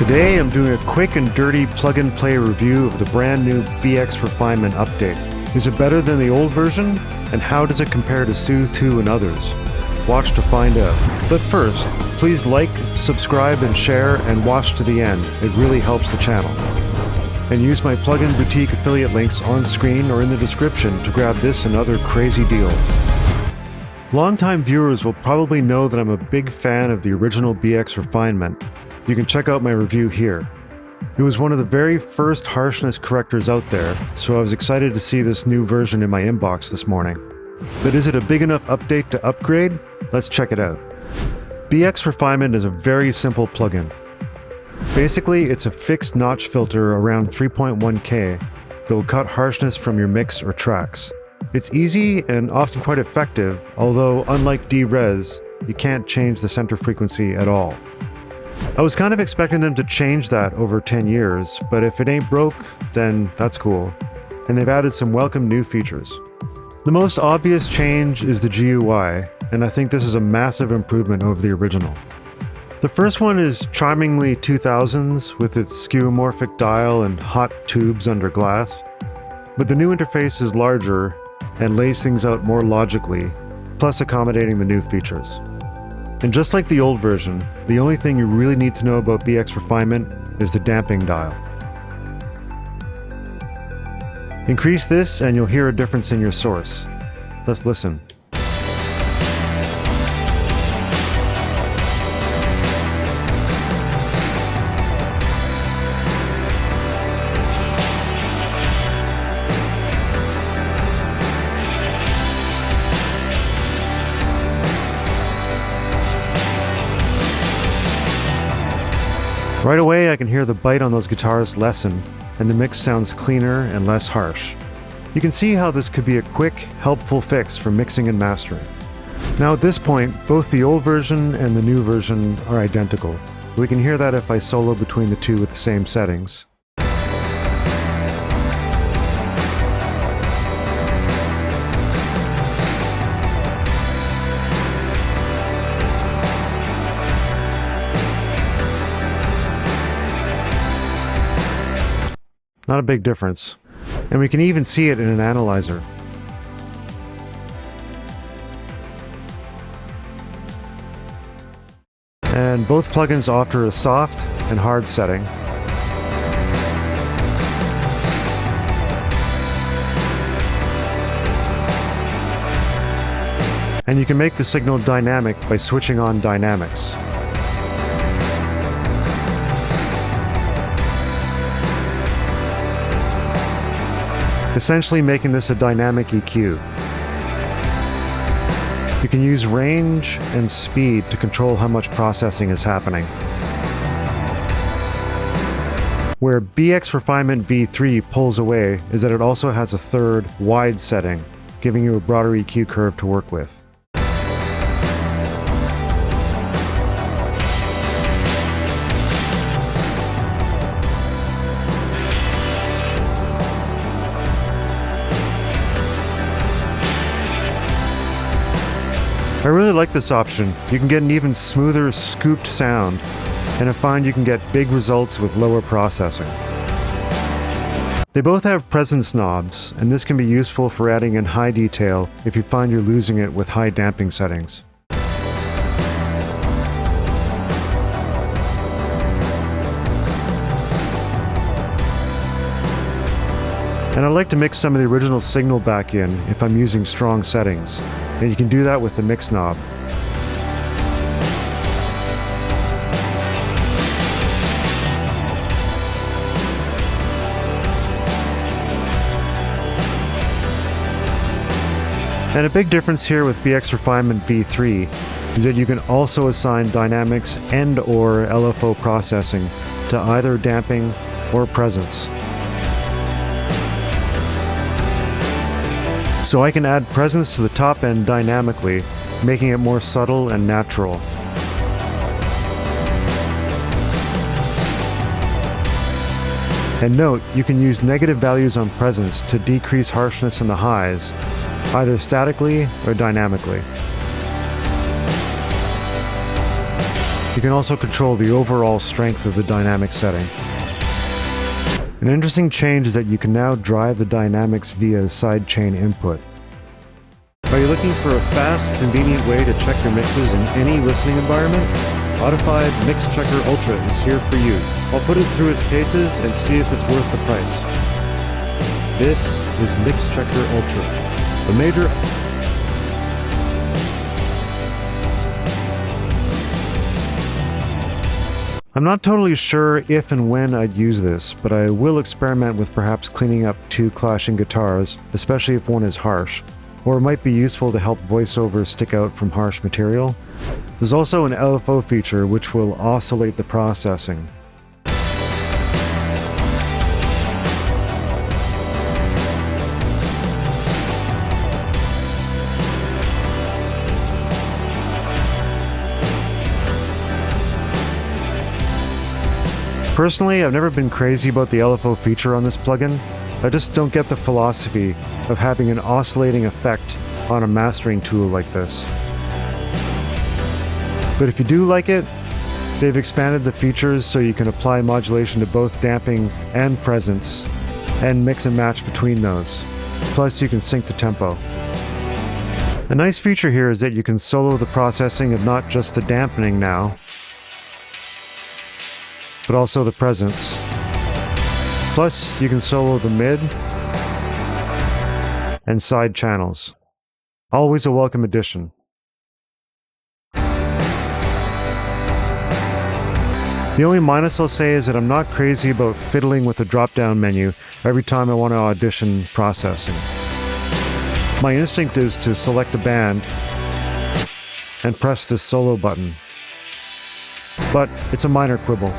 Today I'm doing a quick and dirty plug-and-play review of the brand new BX Refinement update. Is it better than the old version? And how does it compare to Soothe2 and others? Watch to find out. But first, please like, subscribe, and share, and watch to the end. It really helps the channel. And use my plugin boutique affiliate links on screen or in the description to grab this and other crazy deals. Longtime viewers will probably know that I'm a big fan of the original BX Refinement. You can check out my review here. It was one of the very first harshness correctors out there, so I was excited to see this new version in my inbox this morning. But is it a big enough update to upgrade? Let's check it out. BX Refinement is a very simple plugin. Basically, it's a fixed notch filter around 3.1K that will cut harshness from your mix or tracks. It's easy and often quite effective, although unlike D-Res, you can't change the center frequency at all. I was kind of expecting them to change that over 10 years, but if it ain't broke, then that's cool. And they've added some welcome new features. The most obvious change is the GUI, and I think this is a massive improvement over the original. The first one is charmingly 2000s with its skeuomorphic dial and hot tubes under glass, but the new interface is larger and lays things out more logically, plus accommodating the new features. And just like the old version, the only thing you really need to know about BX Refinement is the damping dial. Increase this and you'll hear a difference in your source. Let's listen. Right away, I can hear the bite on those guitars lessen, and the mix sounds cleaner and less harsh. You can see how this could be a quick, helpful fix for mixing and mastering. Now at this point, both the old version and the new version are identical. We can hear that if I solo between the two with the same settings. Not a big difference. And we can even see it in an analyzer. And both plugins offer a soft and hard setting. And you can make the signal dynamic by switching on dynamics. Essentially making this a dynamic EQ. You can use range and speed to control how much processing is happening. Where BX Refinement V3 pulls away is that it also has a third wide setting, giving you a broader EQ curve to work with. I really like this option. You can get an even smoother, scooped sound, and I find you can get big results with lower processing. They both have presence knobs, and this can be useful for adding in high detail if you find you're losing it with high damping settings. And I like to mix some of the original signal back in if I'm using strong settings, and you can do that with the mix knob. And a big difference here with BX Refinement V3 is that you can also assign dynamics and/or LFO processing to either damping or presence. So I can add presence to the top end dynamically, making it more subtle and natural. And note, you can use negative values on presence to decrease harshness in the highs, either statically or dynamically. You can also control the overall strength of the dynamic setting. An interesting change is that you can now drive the dynamics via sidechain input. Are you looking for a fast, convenient way to check your mixes in any listening environment? Modified Mix Checker Ultra is here for you. I'll put it through its paces and see if it's worth the price. This is Mix Checker Ultra, the major... I'm not totally sure if and when I'd use this, but I will experiment with perhaps cleaning up two clashing guitars, especially if one is harsh, or it might be useful to help voiceovers stick out from harsh material. There's also an LFO feature which will oscillate the processing. Personally, I've never been crazy about the LFO feature on this plugin. I just don't get the philosophy of having an oscillating effect on a mastering tool like this. But if you do like it, they've expanded the features so you can apply modulation to both damping and presence, and mix and match between those. Plus, you can sync the tempo. A nice feature here is that you can solo the processing of not just the dampening now, but also the presence. Plus, you can solo the mid and side channels. Always a welcome addition. The only minus I'll say is that I'm not crazy about fiddling with the drop-down menu every time I want to audition processing. My instinct is to select a band and press this solo button. But it's a minor quibble.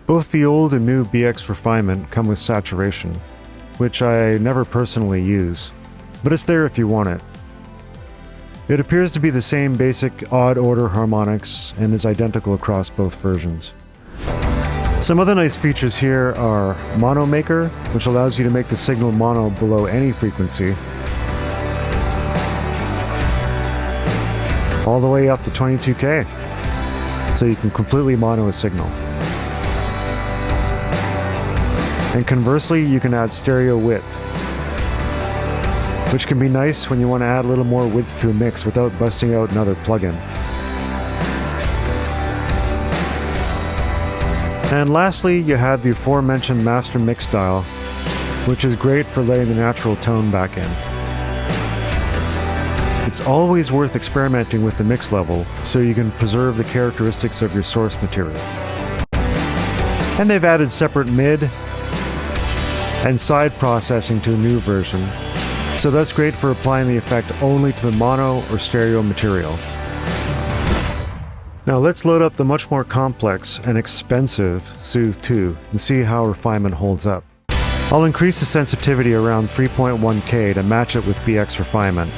Both the old and new BX Refinement come with saturation, which I never personally use, but it's there if you want it. It appears to be the same basic odd order harmonics and is identical across both versions. Some other nice features here are Mono Maker, which allows you to make the signal mono below any frequency, all the way up to 22K, so you can completely mono a signal. And conversely, you can add stereo width, which can be nice when you want to add a little more width to a mix without busting out another plugin. And lastly, you have the aforementioned master mix dial, which is great for letting the natural tone back in. It's always worth experimenting with the mix level so you can preserve the characteristics of your source material. And they've added separate mid and side processing to the new version, so that's great for applying the effect only to the mono or stereo material. Now let's load up the much more complex and expensive Soothe 2 and see how Refinement holds up. I'll increase the sensitivity around 3.1K to match it with BX Refinement.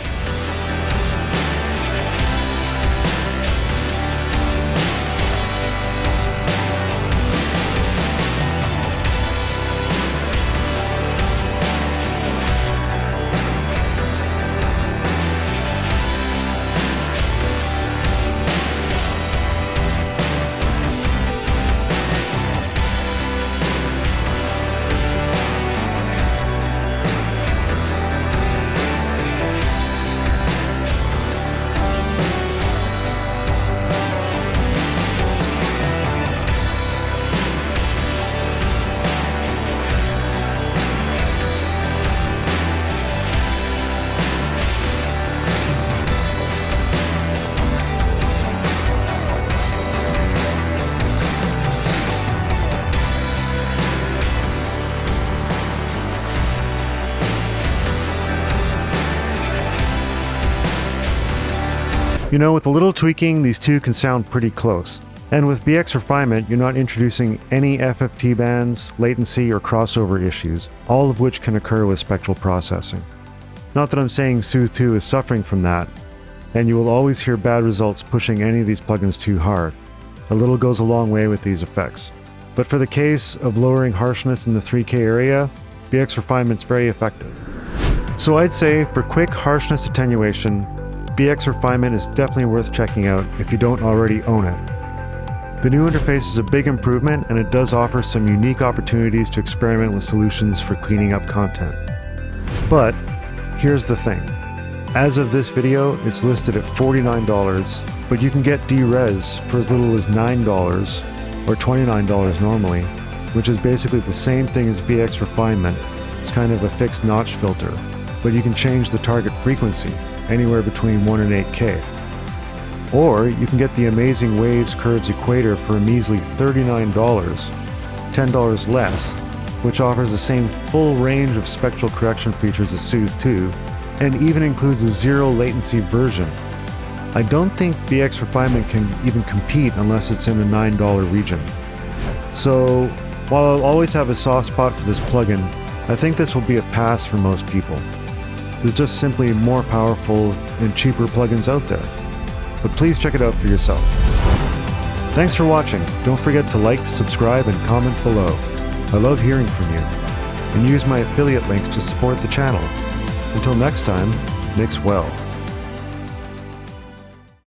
You know, with a little tweaking, these two can sound pretty close. And with BX Refinement, you're not introducing any FFT bands, latency, or crossover issues, all of which can occur with spectral processing. Not that I'm saying Soothe 2 is suffering from that, and you will always hear bad results pushing any of these plugins too hard. A little goes a long way with these effects. But for the case of lowering harshness in the 3K area, BX Refinement's very effective. So I'd say for quick harshness attenuation, BX Refinement is definitely worth checking out if you don't already own it. The new interface is a big improvement, and it does offer some unique opportunities to experiment with solutions for cleaning up content. But here's the thing. As of this video, it's listed at $49, but you can get DRes for as little as $9 or $29 normally, which is basically the same thing as BX Refinement. It's kind of a fixed notch filter, but you can change the target frequency anywhere between 1 and 8K. Or you can get the amazing Waves Curves Equator for a measly $39, $10 less, which offers the same full range of spectral correction features as Soothe2, and even includes a zero latency version. I don't think BX Refinement can even compete unless it's in the $9 region. So, while I'll always have a soft spot for this plugin, I think this will be a pass for most people. There's just simply more powerful and cheaper plugins out there. But please check it out for yourself. Thanks for watching. Don't forget to like, subscribe, and comment below. I love hearing from you. And use my affiliate links to support the channel. Until next time, mix well.